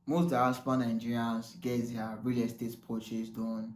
Most diaspora Nigerians get their real estate purchase done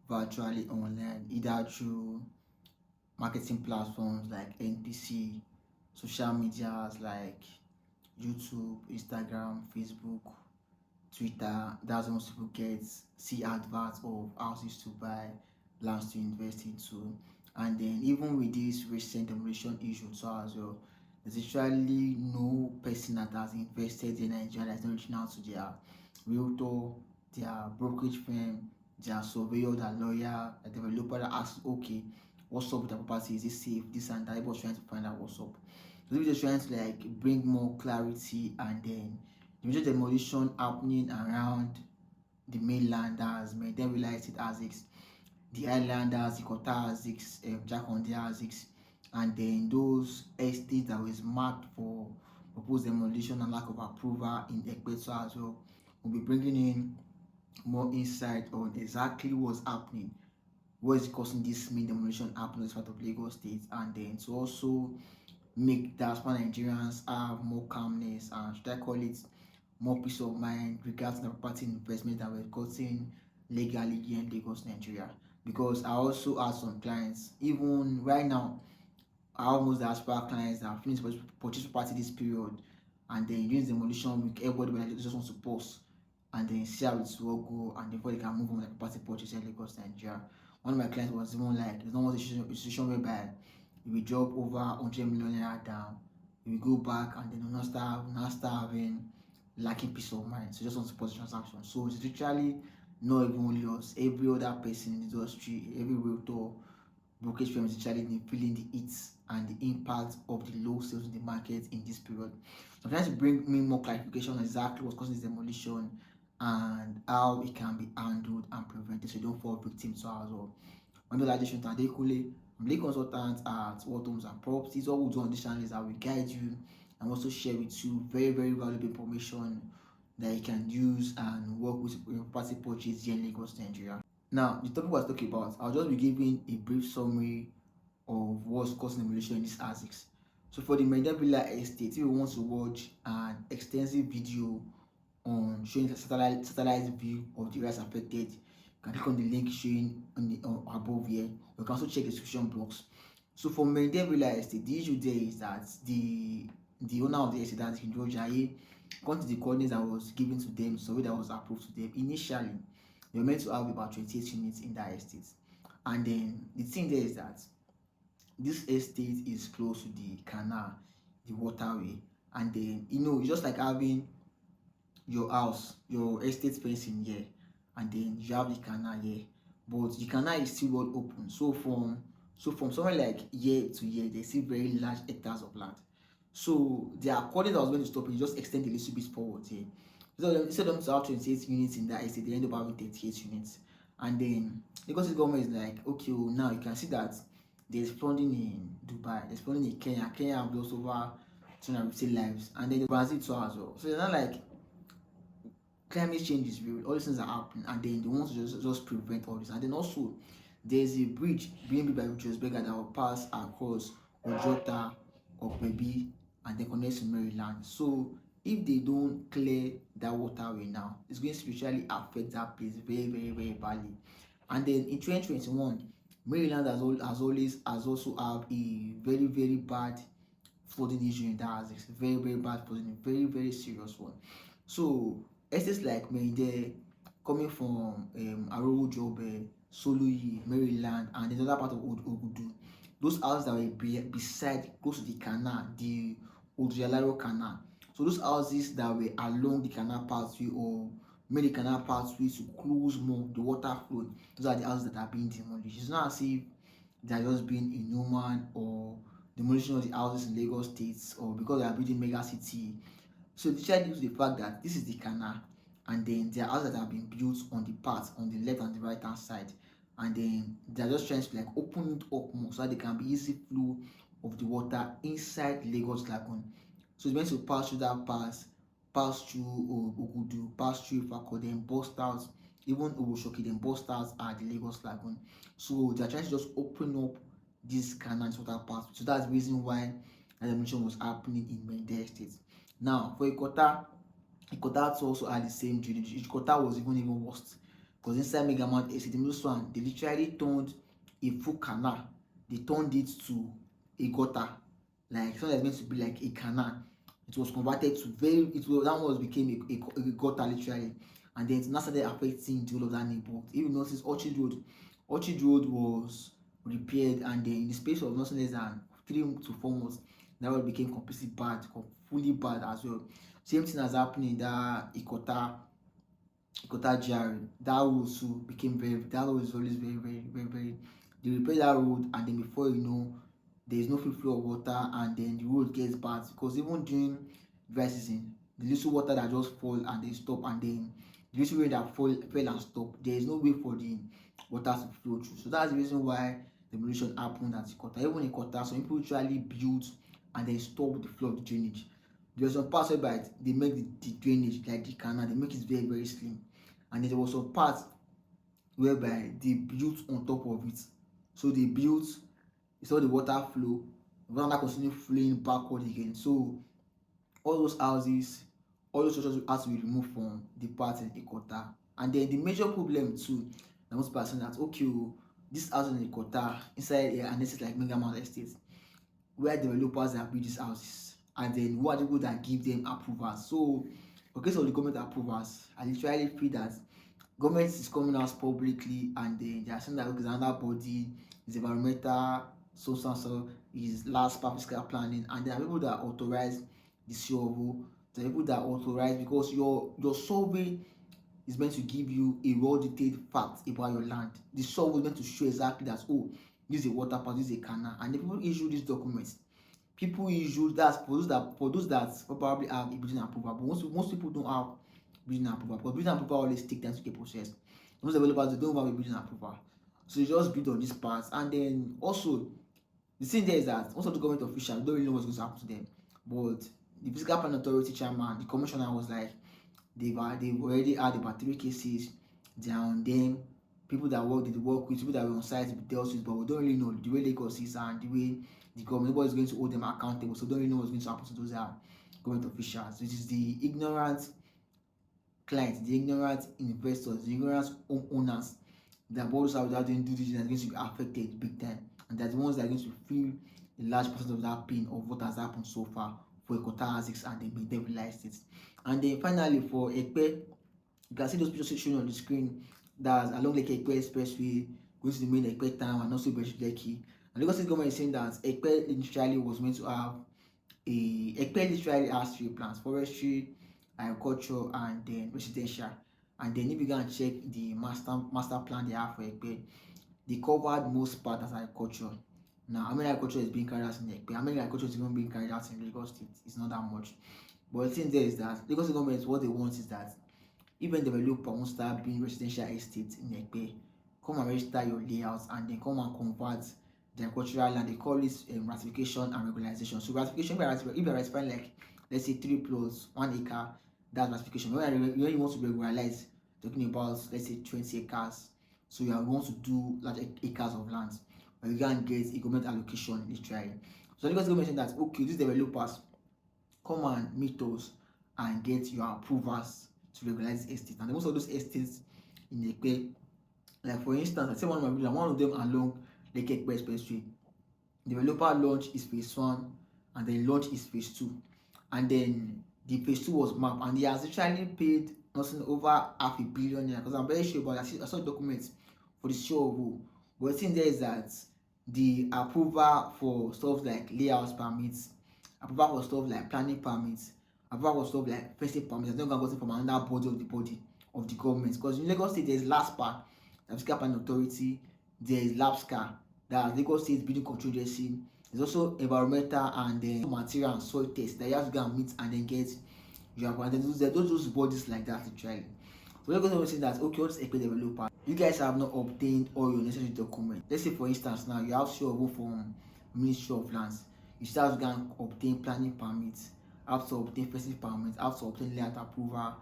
virtually online, either through marketing platforms like NPC, social medias like YouTube, Instagram, Facebook, Twitter. That's when most people get see adverts of houses to buy, lands to invest into. And then even with this recent demolition issue too as well, there's literally no person that has invested in Nigeria that's not reaching out to their realtor, their brokerage firm, their surveyor, their lawyer, a developer that asks, okay, what's up with the property? Is it safe? This and that. Everybody's trying to find out what's up. So we're just trying to like bring more clarity, and then the major demolition happening around the mainland as Mende Maryland has its, the islanders, Ikota has its, Jakonde has its, and then those estates that was marked for proposed demolition and lack of approval in Epe as well. We'll be bringing in more insight on exactly what's happening, what is causing this main demolition happening in this part of Lagos State, and then to also make diaspora Nigerians have more calmness and, should I call it, more peace of mind regarding the property investment that we're getting legally here in Lagos, Nigeria. Because I also have some clients, even right now, I almost diaspora clients that have finished purchase property this period, and then during demolition week, everybody just wants to pause and then see how it will go, and before they can move on with the property purchase in Lagos, Nigeria. One of my clients was even like, there's not a situation whereby if we drop over 100 million naira down, we go back and then we'll not start having lacking peace of mind. So just want to pause the transaction. So it's literally not even only us, every other person in the industry, every realtor, brokerage firm is literally feeling the hits and the impact of the low sales in the market in this period. So I'm trying to bring me more clarification on exactly what's causing this demolition and how it can be handled and prevented so you don't fall victim to as well. I'm the largest Adekule. I'm lead consultant at World Homes and Properties. What we'll do on this channel is I will guide you and also share with you very, very valuable information that you can use and work with property purchase here in Lagos, Nigeria. Now, the topic was talking about, I'll just be giving a brief summary of what's causing demolition in this ASICs. So for the Mende Maryland estate, if you want to watch an extensive video on showing the satellite view of the areas affected, you can click on the link showing on the above here. You can also check the description box. So for Mende Maryland estate, the issue there is that the owner of the estate, that Hidro Jaye, according to the coordinates that was given to them, survey that was approved to them initially, they were meant to have about 28 units in that estate. And then the thing there is that this estate is close to the canal, the waterway, and then it's just like having your house, your estate fencing here, and then you have the canal here, but the canal is still well open. So from somewhere like here to here, there's still very large hectares of land. So the according that was going to stop it, just extend a little bit forward here. So instead of them to have 28 units in that estate, they end up having 38 units. And then because the government is like, okay, well, now you can see that there's flooding in Dubai, there's flooding in Kenya. Kenya have lost over 250 lives, and then Brazil too as well. So they're not like, climate change is real, all these things are happening, and then they want to just prevent all this. And then also there's a bridge being built by Berger that will pass across Ojota, Opebi, and then connects to Maryland. So if they don't clear that waterway now, it's going to spiritually affect that place very, very, very badly. And then in 2021, Maryland has also have a very, very bad flooding issue in that. It's very, very bad flooding, very, very serious one. So estates like Mende, coming from Arowo Jobe, Soluyi, Maryland, and another part of Ogudu, those houses that were beside, close to the canal, the Odrialaro Canal. So those houses that were along the canal pathway or made the canal pathway to close more the water flow, those are the houses that are being demolished. It's not as if they are just being inhuman or demolition of the houses in Lagos State or because they are building mega city. So the child due to the fact that this is the canal, and then there are houses that have been built on the path on the left and the right hand side, and then they are just trying to like open it up more so that there can be easy flow of the water inside Lagos Lagoon. So it's meant to pass through that pass through Ogudu, pass through Ifako, then bust out even Oboshoki, then bust out at the Lagos Lagoon. So they are trying to just open up this canal water path. So that's the reason why the demolition was happening in Mende State. Now for Ikota, Ikota also had the same drainage. Ikota was even worse because inside Mega Mount Estate, this one they literally turned a full canal. They turned it to a gutter, like something that's meant to be like a canal. It was converted to that was became a gutter literally, and then it now started affecting the whole of that neighborhood. If you notice, Orchard Road was repaired, and then in the space of nothing less than 3 to 4 months, that road became completely bad, fully bad as well. Same thing has happened in that Ikota GRA. That road also became that road is always very. They repair that road, and then before you know, there is no free flow of water, and then the road gets bad because even during dry season, the little water that just fall and then stop, and then the little rain that fell and stop, there is no way for the water to flow through. So that's the reason why demolition happened at Ikota. Even in Ikota, some people usually build and then stop the flow of the drainage. There was some parts whereby they make the drainage like the canal, they make it very slim, and then there was some parts whereby they built on top of it. So they built, you saw the water flow, the water continue flowing backward again. So all those houses, all those structures had to be removed from the part in Ikota. And then the major problem too, that most people are saying that okay, this house in Ikota inside an estate like Mega Mount Estate, where developers have built these houses, and then who are the people that give them approvals. So for case of the government approvals, I literally feel that government is coming out publicly, and then they are saying that okay, another body is environmental, so is last part fiscal planning, and there are people that authorize the survey. There are people that authorize because your survey is meant to give you a well detailed fact about your land. The survey is meant to show exactly that oh, this is a water path, this is a canal, and the people issue these documents. People issue that for those that probably have a building approval, but most people don't have building approval because building approval always take time to get processed. Most developers they don't have a building approval, so they just build on these parts. And then also the thing there is that most of the government officials don't really know what's going to happen to them, but the physical plan authority chairman, the commissioner, was like they've already had about 3 cases. They are on them. People that work with, people that were on site dealt with, but we don't really know the way Lagos is and the way the government, nobody is going to hold them accountable, so don't really know what's going to happen to those government officials, which is the ignorant clients, the ignorant investors, the ignorant homeowners that bought those without doing due diligence are going to be affected big time, and they're the ones that are going to feel a large percent of that pain of what has happened so far for Ikota Asics, and they may realized it. And then finally for Epe, you can see those pictures shown on the screen. That's along Lake Epe Expressway, going to the main Epe town and also Lekki. And Lagos State government is saying that Epe literally was meant to have Epe literally has 3 plans: forestry, agriculture, and then residential. And then you began to check the master plan they have for Epe. They covered most part as agriculture. Now, how many agriculture is being carried out in Epe? How many agriculture is even being carried out in Lagos State? It's not that much. But the thing there is that Lagos State government, what they want is that even developer won't start being residential estate in Epe, come and register your layouts and then come and convert the agricultural land. They call it ratification and regularization. So ratification, if you're ratifying like let's say 3 plus 1 acre, that's ratification. When you want to regularize, talking about let's say 20 acres, so you are going to do large acres of land, or you can get a government allocation literally. So Lagos government saying that okay, these developers come and meet us and get your approvals to regularize estate. And most of those estates in Epe, like for instance, I say one of my buildings, one of them along Lake Epe Expressway, developer launch is phase 1 and then launch is phase 2, and then the phase 2 was mapped, and he has actually paid nothing over $500 million, because I'm very sure about I saw documents for the show of who. But the thing there is that the approval for stuff like layout permits, approval for stuff like planning permits, approval for stuff like fencing permits has not gotten from another body of the government. Because in Lagos State there is LASPA, the Physical Planning Authority, there is LAPSCA, that's Lagos State Building Control Agency. There's also environmental and material and soil tests that you have to go and meet and then get your approval. And then those bodies like that literally. So Lagos State saying that okay, what's Epe developer? You guys have not obtained all your necessary documents. Let's say for instance now you have survey from Ministry of Lands. You still have to go and obtain planning permits, have to obtain fencing permits, have to obtain layout approval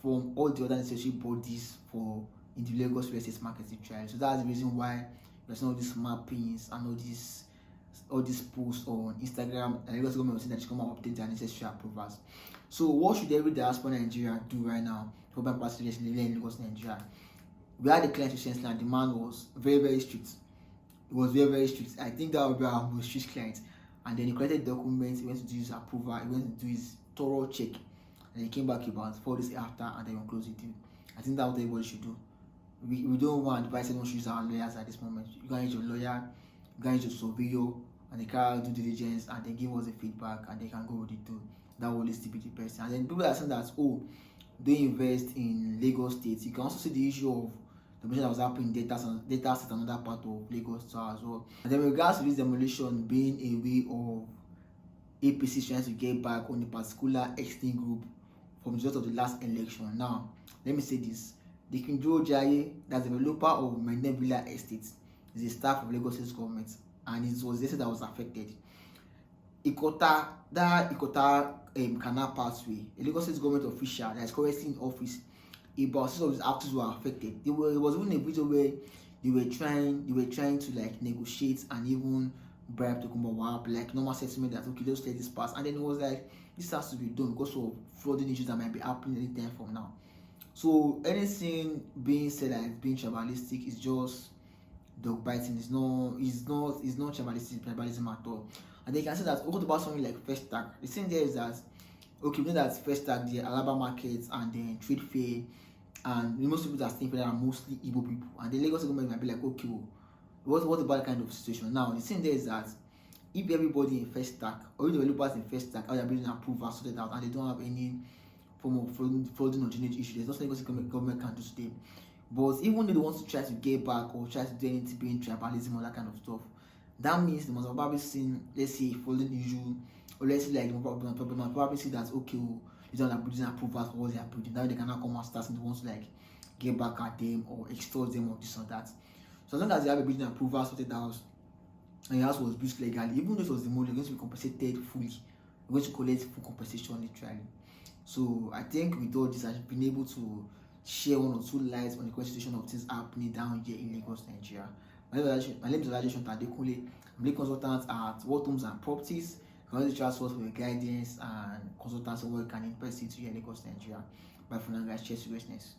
from all the other necessary bodies for in the Lagos real estate marketing trial. So that's the reason why there's all these mappings and all these posts on Instagram, and Lagos government was saying that you come and obtain their necessary approvals. So what should every diaspora Nigerian do right now to help pass legislation in Lagos, Nigeria? We had a client recently and the man was very strict. It was very strict. I think that would be our most strict client. And then he collected documents, he went to do his approval, he went to do his thorough check, and he came back about 4 days after and then we closed the deal. I think that's what everybody should do. We don't want to advise anyone to use our lawyers at this moment. You can use your lawyer, you can use your surveyor, and they can do diligence and then give us the feedback and they can go with it too. That will list to be the best. And then people are saying that, oh, they invest in Lagos State. You can also see the issue of demolition that was happening in data set another part of Lagos too as well. And then with regards to this demolition being a way of APC trying to get back on a particular ethnic group from the result of the last election. Now, let me say this. The Kinjo Jaye, that's the developer of Mende Maryland estate, is a staff of Lagos State government, and it was the estate that was affected. Ikota Canal Pathway, a Lagos State government official that is currently in office, about 6 of his actors were affected. It was even a video where they were trying to like negotiate and even bribe to come up like normal settlement that okay, let's let this pass. And then it was like this has to be done because of flooding issues that might be happening anytime from now. So anything being said like being tribalistic is just dog biting. It's not tribalism at all. And they can say that what about something like first tag? The thing there is that okay, we know that first tag the Alaba markets and then trade fair and most people that stay there are mostly Igbo people. And the Lagos government might be like, okay, well, what about that kind of situation? Now the thing there is that if everybody in first tag or the developers in first tag, how they're building approval sorted out and they don't have any form of flooding or drainage issue, there's nothing Lagos government can do today. But even though they want to try to get back or try to do anything being tribalism or that kind of stuff, that means they must have probably seen, let's say, flooding issue, or let's say like the problem, probably see that okay, these are building approvals for what they are building. Now they cannot come and start and they want to like get back at them or extort them or this or that. So as long as they have a building approval sorted out and the house was built legally, even though it was demolished, they're going to be compensated fully. We're going to collect full compensation literally. So I think with all this, I've been able to share 1 or 2 lights on the current situation of things happening down here in Lagos, Nigeria. My name is Olajuwon Tadekunle. I'm a consultant at World Homes and Properties. You can also trust us for your guidance and consultants on what you can invest into here in Lagos, Nigeria. Bye for now, guys. Cheers to greatness.